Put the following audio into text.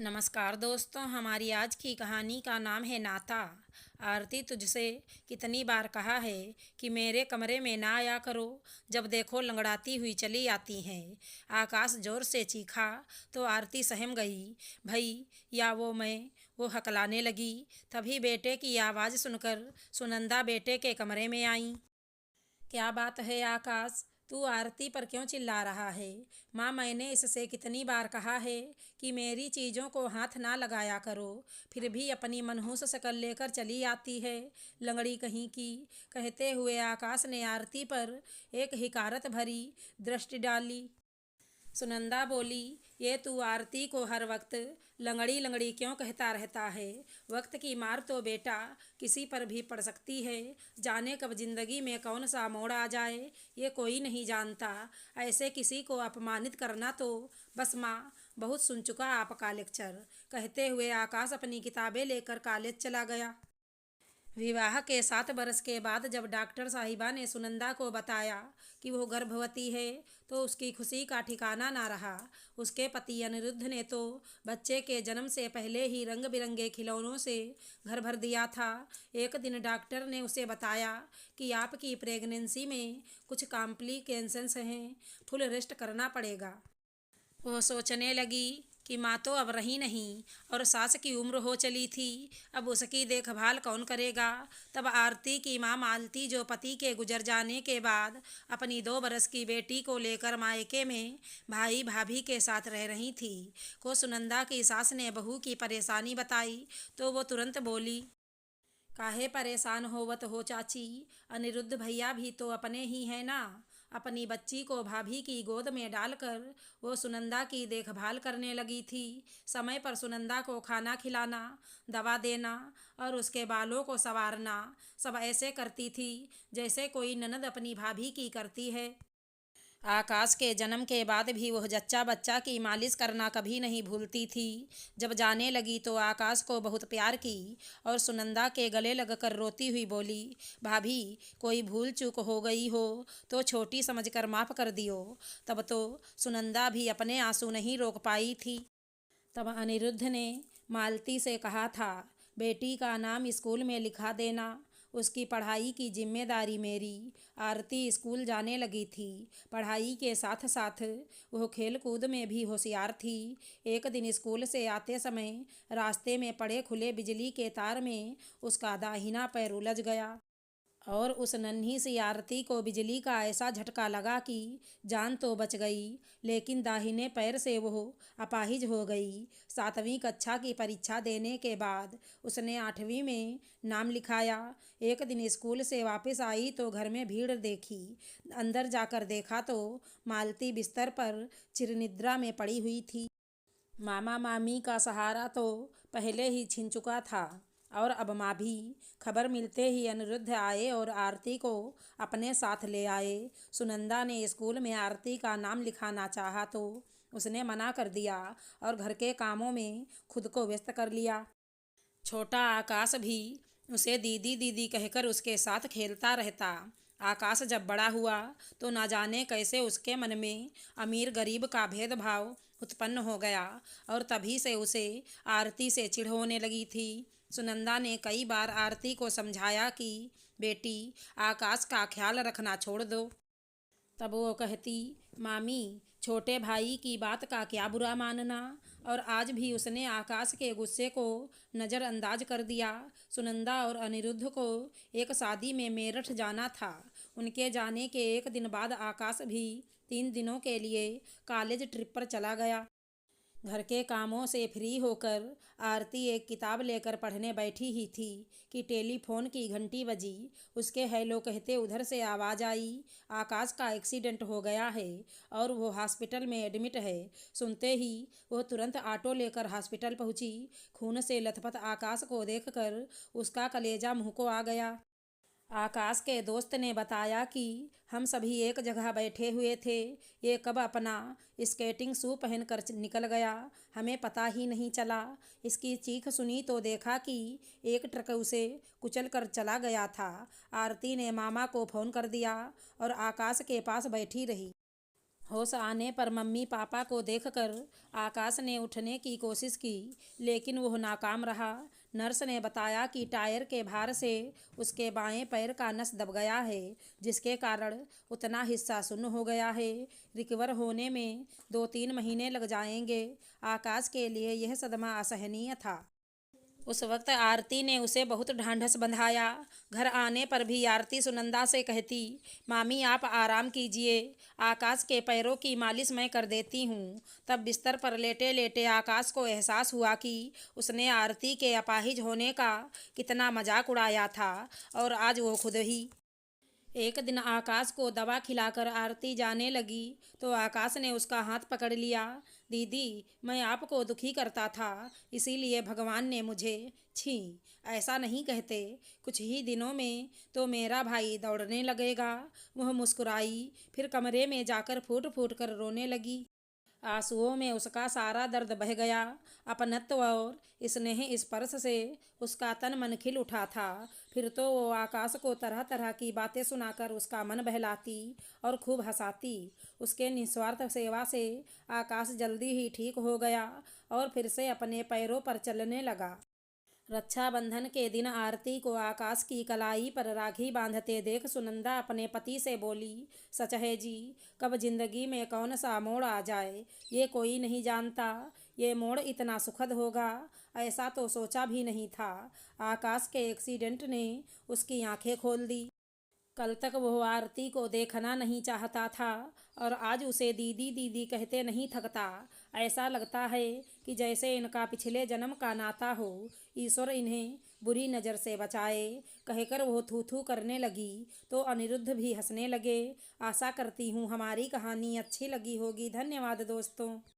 नमस्कार दोस्तों, हमारी आज की कहानी का नाम है नाता। आरती तुझसे कितनी बार कहा है कि मेरे कमरे में ना आया करो। जब देखो लंगड़ाती हुई चली आती हैं। आकाश जोर से चीखा तो आरती सहम गई। भई या वो हकलाने लगी। तभी बेटे की आवाज़ सुनकर सुनंदा बेटे के कमरे में आई। क्या बात है आकाश, तू आरती पर क्यों चिल्ला रहा है? माँ, मैंने इससे कितनी बार कहा है कि मेरी चीज़ों को हाथ ना लगाया करो, फिर भी अपनी मनहूस शक्ल लेकर चली आती है, लंगड़ी कहीं की। कहते हुए आकाश ने आरती पर एक हिकारत भरी दृष्टि डाली। सुनंदा बोली, ये तू आरती को हर वक्त लंगड़ी लंगड़ी क्यों कहता रहता है? वक्त की मार तो बेटा किसी पर भी पड़ सकती है। जाने कब जिंदगी में कौन सा मोड़ आ जाए, ये कोई नहीं जानता। ऐसे किसी को अपमानित करना तो बस माँ, बहुत सुन चुका आपका लेक्चर। कहते हुए आकाश अपनी किताबें लेकर कॉलेज चला गया। विवाह के 7 बरस के बाद जब डॉक्टर साहिबा ने सुनंदा को बताया कि वो गर्भवती है, तो उसकी खुशी का ठिकाना ना रहा। उसके पति अनिरुद्ध ने तो बच्चे के जन्म से पहले ही रंग बिरंगे खिलौनों से घर भर दिया था। एक दिन डॉक्टर ने उसे बताया कि आपकी प्रेगनेंसी में कुछ कॉम्प्लिकेशंस हैं, फुल रेस्ट करना पड़ेगा। वो सोचने लगी कि माँ तो अब रही नहीं और सास की उम्र हो चली थी, अब उसकी देखभाल कौन करेगा। तब आरती की माँ मालती, जो पति के गुजर जाने के बाद अपनी 2 बरस की बेटी को लेकर मायके में भाई भाभी के साथ रह रही थी, को सुनंदा की सास ने बहू की परेशानी बताई तो वो तुरंत बोली, काहे परेशान होवत हो चाची? अनिरुद्ध भैया भी तो अपने ही हैं ना। अपनी बच्ची को भाभी की गोद में डालकर वो सुनंदा की देखभाल करने लगी थी। समय पर सुनंदा को खाना खिलाना, दवा देना और उसके बालों को संवारना, सब ऐसे करती थी जैसे कोई ननद अपनी भाभी की करती है। आकाश के जन्म के बाद भी वह जच्चा बच्चा की मालिश करना कभी नहीं भूलती थी। जब जाने लगी तो आकाश को बहुत प्यार की और सुनंदा के गले लगकर रोती हुई बोली, भाभी, कोई भूल चूक हो गई हो तो छोटी समझकर माफ़ कर दियो। तब तो सुनंदा भी अपने आंसू नहीं रोक पाई थी। तब अनिरुद्ध ने मालती से कहा था, बेटी का नाम स्कूल में लिखा देना, उसकी पढ़ाई की जिम्मेदारी मेरी। आरती स्कूल जाने लगी थी। पढ़ाई के साथ साथ वह खेल कूद में भी होशियार थी। एक दिन स्कूल से आते समय रास्ते में पड़े खुले बिजली के तार में उसका दाहिना पैर उलझ गया और उस नन्ही सी आरती को बिजली का ऐसा झटका लगा कि जान तो बच गई, लेकिन दाहिने पैर से वो अपाहिज हो गई। 7वीं कक्षा की परीक्षा देने के बाद उसने 8वीं में नाम लिखाया। एक दिन स्कूल से वापस आई तो घर में भीड़ देखी। अंदर जाकर देखा तो मालती बिस्तर पर चिरनिद्रा में पड़ी हुई थी। मामा मामी का सहारा तो पहले ही छिन चुका था और अब माँ भी। खबर मिलते ही अनिरुद्ध आए और आरती को अपने साथ ले आए। सुनंदा ने स्कूल में आरती का नाम लिखाना चाहा तो उसने मना कर दिया और घर के कामों में खुद को व्यस्त कर लिया। छोटा आकाश भी उसे दीदी दीदी कहकर उसके साथ खेलता रहता। आकाश जब बड़ा हुआ तो ना जाने कैसे उसके मन में अमीर गरीब का भेदभाव उत्पन्न हो गया और तभी से उसे आरती से चिढ़ होने लगी थी। सुनंदा ने कई बार आरती को समझाया कि बेटी, आकाश का ख्याल रखना छोड़ दो। तब वो कहती, मामी, छोटे भाई की बात का क्या बुरा मानना। और आज भी उसने आकाश के गुस्से को नज़रअंदाज कर दिया। सुनंदा और अनिरुद्ध को एक शादी में मेरठ जाना था। उनके जाने के एक दिन बाद आकाश भी 3 दिनों के लिए कॉलेज ट्रिप पर चला गया। घर के कामों से फ्री होकर आरती एक किताब लेकर पढ़ने बैठी ही थी कि टेलीफोन की घंटी बजी। उसके हेलो कहते उधर से आवाज़ आई, आकाश का एक्सीडेंट हो गया है और वो हॉस्पिटल में एडमिट है। सुनते ही वो तुरंत ऑटो लेकर हॉस्पिटल पहुंची। खून से लथपथ आकाश को देखकर उसका कलेजा मुंह को आ गया। आकाश के दोस्त ने बताया कि हम सभी एक जगह बैठे हुए थे, ये कब अपना स्केटिंग शू पहनकर निकल गया, हमें पता ही नहीं चला। इसकी चीख सुनी तो देखा कि एक ट्रक उसे कुचल कर चला गया था। आरती ने मामा को फ़ोन कर दिया और आकाश के पास बैठी रही। होश आने पर मम्मी पापा को देखकर आकाश ने उठने की कोशिश की, लेकिन वह नाकाम रहा। नर्स ने बताया कि टायर के भार से उसके बाएं पैर का नस दब गया है, जिसके कारण उतना हिस्सा सुन्न हो गया है। रिकवर होने में 2-3 महीने लग जाएंगे। आकाश के लिए यह सदमा असहनीय था। उस वक्त आरती ने उसे बहुत ढांढस बंधाया। घर आने पर भी आरती सुनंदा से कहती, मामी आप आराम कीजिए, आकाश के पैरों की मालिश मैं कर देती हूँ। तब बिस्तर पर लेटे लेटे आकाश को एहसास हुआ कि उसने आरती के अपाहिज होने का कितना मजाक उड़ाया था, और आज वो खुद ही। एक दिन आकाश को दवा खिलाकर आरती जाने लगी तो आकाश ने उसका हाथ पकड़ लिया। दीदी, मैं आपको दुखी करता था, इसीलिए भगवान ने मुझे। छी, ऐसा नहीं कहते। कुछ ही दिनों में तो मेरा भाई दौड़ने लगेगा। वह मुस्कुराई, फिर कमरे में जाकर फूट फूट कर रोने लगी। आंसुओं में उसका सारा दर्द बह गया। अपनत्व और स्नेह स्पर्श से उसका तन मन खिल उठा था। फिर तो वो आकाश को तरह तरह की बातें सुनाकर उसका मन बहलाती और खूब हंसाती। उसके निस्वार्थ सेवा से आकाश जल्दी ही ठीक हो गया और फिर से अपने पैरों पर चलने लगा। रक्षाबंधन के दिन आरती को आकाश की कलाई पर राखी बांधते देख सुनंदा अपने पति से बोली, सच है जी, कब जिंदगी में कौन सा मोड़ आ जाए ये कोई नहीं जानता। ये मोड़ इतना सुखद होगा, ऐसा तो सोचा भी नहीं था। आकाश के एक्सीडेंट ने उसकी आंखें खोल दी। कल तक वह आरती को देखना नहीं चाहता था और आज उसे दीदी दीदी कहते नहीं थकता। ऐसा लगता है कि जैसे इनका पिछले जन्म का नाता हो। ईश्वर इन्हें बुरी नज़र से बचाए, कहकर वो थू थू करने लगी तो अनिरुद्ध भी हंसने लगे। आशा करती हूँ हमारी कहानी अच्छी लगी होगी। धन्यवाद दोस्तों।